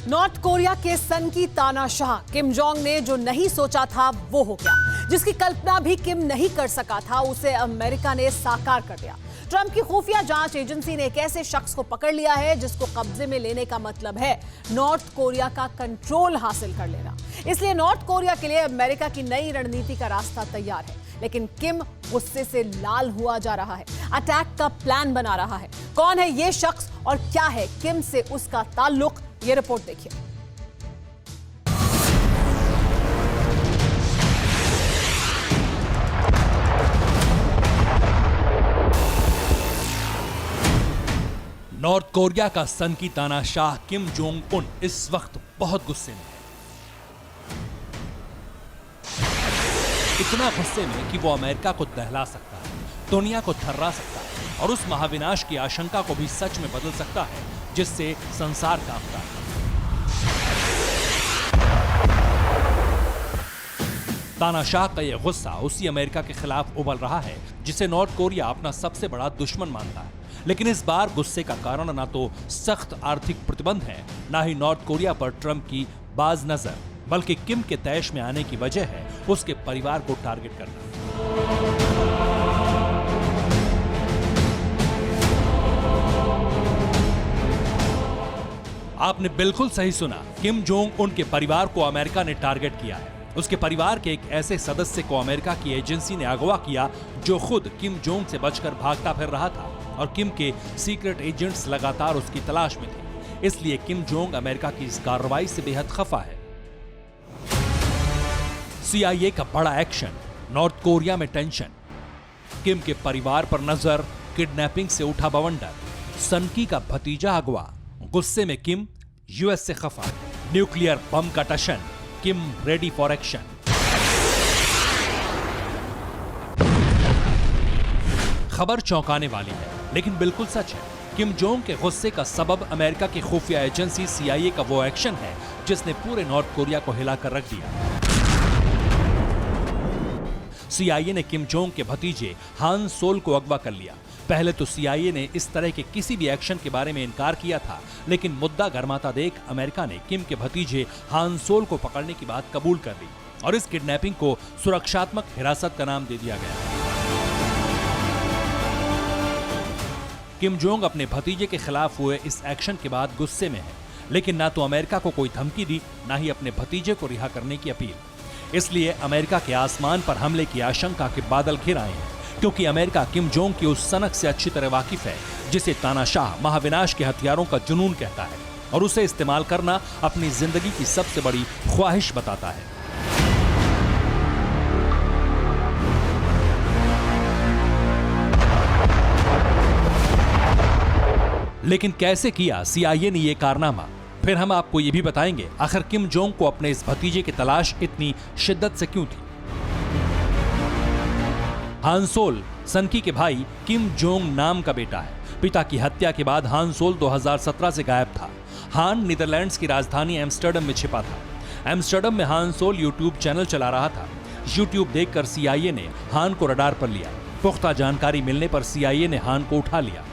North Korea के सन की तानाशाह किम जोंग ने जो नहीं सोचा था वो हो गया। जिसकी कल्पना भी किम नहीं कर सका था उसे अमेरिका ने साकार कर दिया। ट्रंप की खुफिया जांच एजेंसी ने एक ऐसे शख्स को पकड़ लिया है जिसको कब्जे में लेने का मतलब है नॉर्थ कोरिया का कंट्रोल हासिल कर लेना। इसलिए नॉर्थ कोरिया के लिए अमेरिका की नई रणनीति का रास्ता तैयार है। लेकिन किम गुस्से से लाल हुआ जा रहा है, अटैक का प्लान बना रहा है। कौन है ये शख्स और क्या है किम से उसका ताल्लुक, ये रिपोर्ट देखिए। नॉर्थ कोरिया का सन की तानाशाह किम जोंग उन इस वक्त बहुत गुस्से में है। इतना गुस्से में कि वो अमेरिका को दहला सकता है, दुनिया को थर्रा सकता है और उस महाविनाश की आशंका को भी सच में बदल सकता है जिससे संसार कांपता है। तानाशाह का यह गुस्सा उसी अमेरिका के खिलाफ उबल रहा है जिसे नॉर्थ कोरिया अपना सबसे बड़ा दुश्मन मानता है। लेकिन इस बार गुस्से का कारण ना तो सख्त आर्थिक प्रतिबंध है, ना ही नॉर्थ कोरिया पर ट्रंप की बाज नजर, बल्कि किम के तैश में आने की वजह है उसके परिवार को टारगेट करना। आपने बिल्कुल सही सुना, किम जोंग उन के परिवार को अमेरिका ने टारगेट किया है। उसके परिवार के एक ऐसे सदस्य को अमेरिका की एजेंसी ने अगवा किया जो खुद किम जोंग से बचकर भागता फिर रहा था और किम के सीक्रेट एजेंट्स लगातार उसकी तलाश में थे। इसलिए किम जोंग अमेरिका की इस कार्रवाई से बेहद खफा है। CIA का बड़ा एक्शन, नॉर्थ कोरिया में टेंशन, किम के परिवार पर नजर, किडनैपिंग से उठा बवंडर, सनकी का भतीजा अगवा, गुस्से में किम, US से खफा, न्यूक्लियर बम का टशन, किम रेडी फॉर एक्शन। खबर चौंकाने वाली है लेकिन बिल्कुल सच है। किम जोंग के गुस्से का सबब अमेरिका की खुफिया एजेंसी CIA का वो एक्शन है जिसने पूरे नॉर्थ कोरिया को हिलाकर रख दिया। CIA ने किम जोंग के भतीजे हान सोल को अगवा कर लिया। पहले तो CIA ने इस तरह के किसी भी एक्शन के बारे में इनकार किया था, लेकिन मुद्दा गरमाता देख अमेरिका ने किम के भतीजे हान सोल को पकड़ने की बात कबूल कर ली और इस किडनैपिंग को सुरक्षात्मक हिरासत का नाम दे दिया गया। किम जोंग अपने भतीजे के खिलाफ हुए इस एक्शन के बाद गुस्से में है, लेकिन ना तो अमेरिका को कोई धमकी दी, ना ही अपने भतीजे को रिहा करने की अपील। इसलिए अमेरिका के आसमान पर हमले की आशंका के बादल घिर आए हैं, क्योंकि अमेरिका किम जोंग की उस सनक से अच्छी तरह वाकिफ है जिसे तानाशाह महाविनाश के हथियारों का जुनून कहता है और उसे इस्तेमाल करना अपनी जिंदगी की सबसे बड़ी ख्वाहिश बताता है। लेकिन कैसे किया CIA ने यह कारनामा, फिर हम आपको यह भी बताएंगे आखिर किम जोंग को अपने इस भतीजे की तलाश इतनी शिद्दत से क्यों थी। हान सोल सनकी के भाई किम जोंग नाम का बेटा है। पिता की हत्या के बाद हान सोल 2017 से गायब था। हान नीदरलैंड्स की राजधानी एम्स्टर्डम में छिपा था। एम्स्टर्डम में हान सोल यूट्यूब चैनल चला रहा था। यूट्यूब देखकर CIA ने हान को रडार पर लिया। पुख्ता जानकारी मिलने पर CIA ने हान को उठा लिया।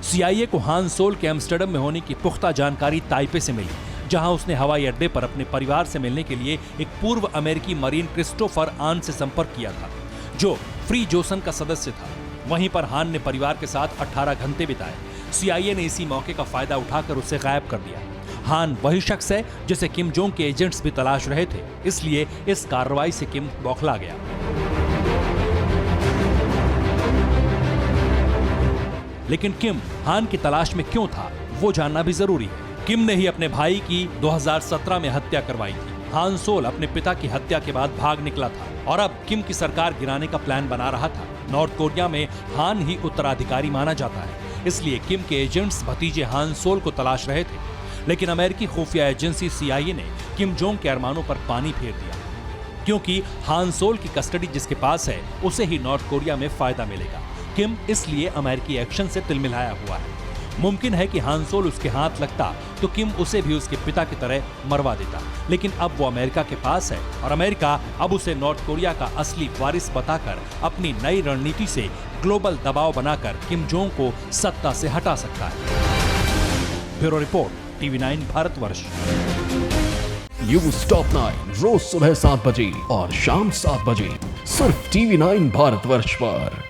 CIA को हान सोल के एम्स्टर्डम में होने की पुख्ता जानकारी ताइपे से मिली, जहां उसने हवाई अड्डे पर अपने परिवार से मिलने के लिए एक पूर्व अमेरिकी मरीन क्रिस्टोफर आन से संपर्क किया था, जो फ्री जोसन का सदस्य था। वहीं पर हान ने परिवार के साथ 18 घंटे बिताए। CIA ने इसी मौके का फायदा उठाकर उसे गायब कर दिया। हान वही शख्स है जिसे किम जोंग के एजेंट्स भी तलाश रहे थे, इसलिए इस कार्रवाई से किम बौखला गया। लेकिन किम हान की तलाश में क्यों था, वो जानना भी जरूरी है। किम ने ही अपने भाई की 2017 में हत्या करवाई थी। हान सोल अपने पिता की हत्या के बाद भाग निकला था और अब किम की सरकार गिराने का प्लान बना रहा था। नॉर्थ कोरिया में हान ही उत्तराधिकारी माना जाता है, इसलिए किम के एजेंट्स भतीजे हान सोल को तलाश रहे थे। लेकिन अमेरिकी खुफिया एजेंसी CIA ने किम जोंग के अरमानों पर पानी फेर दिया, क्योंकि हान सोल की कस्टडी जिसके पास है उसे ही नॉर्थ कोरिया में फायदा मिलेगा। किम इसलिए अमेरिकी एक्शन से तिलमिलाया हुआ है। मुमकिन है कि हान सोल उसके हाथ लगता तो किम उसे भी उसके पिता की तरह मरवा देता, लेकिन अब वो अमेरिका के पास है और अमेरिका अब उसे नॉर्थ कोरिया का असली वारिस बताकर अपनी नई रणनीति से ग्लोबल दबाव बनाकर किम जोंग को सत्ता से हटा सकता है। Bureau report, TV9 Bharatvarsh. News top 9 रोज सुबह 7 बजे और शाम 7 बजे सिर्फ TV9 भारतवर्ष पर।